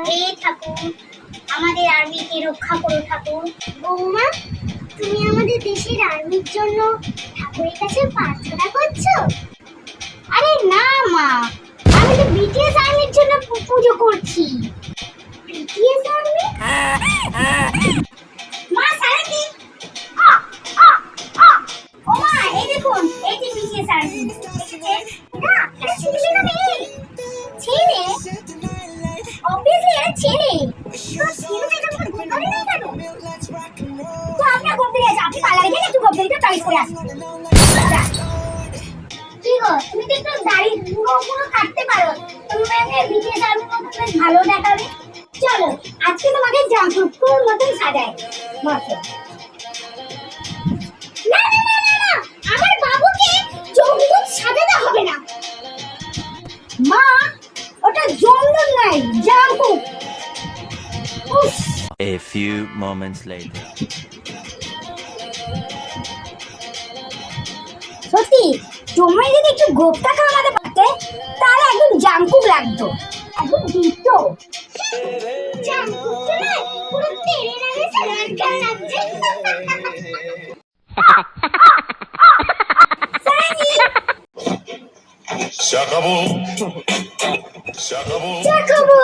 হে ঠাকুর, আমাদের আর্মিকে রক্ষা করো ঠাকুর। বৌমা, তুমি আমাদের দেশের আর্মির জন্য ঠাকুরের কাছে প্রার্থনা করছো? আরে না মা, আমি তো বিটিএস আর্মির জন্য পুজো করছি। BTS army? মা সারাটি ও মা, এই দেখুন, এই যে বিটিএস আর্মি। না, এটা ছেলে না মেয়ে? ছেলে? অবভিয়াসলি এটা ছেলে। তো ছেলে তো এটা করে নাই কেন? তো আমরা গোপ দিয়ে যাচ্ছি, আপনি পার্লারে গেলে একটু গোপ দিয়ে টাইস করে আসুন। কি গো, তুমি তো একটু দাড়ি পুরো কাটতে পারো, তুমি মানে বিটিএস আর্মির মতো বেশ ভালো দেখাবে। চলো, আজকে তোমাকে জামপুকুর মতন সাজাই বসো। না না না না না, আমার বাবুকে জমদূত সাজাতে হবে না। মা, ওটা জমদূত নাই, জামপুক। A few moments later. সত্যি, তোমরা যদি একটু গোপটা খাওয়াতে পারতে তাহলে একদম জামকুক লাগতো, একদম দিতো। জামকুকটা না পুরো তেলে লাগে, স্যালাড খাওয়া লাগছে। শাকাবো শাকাবো চাকাবো।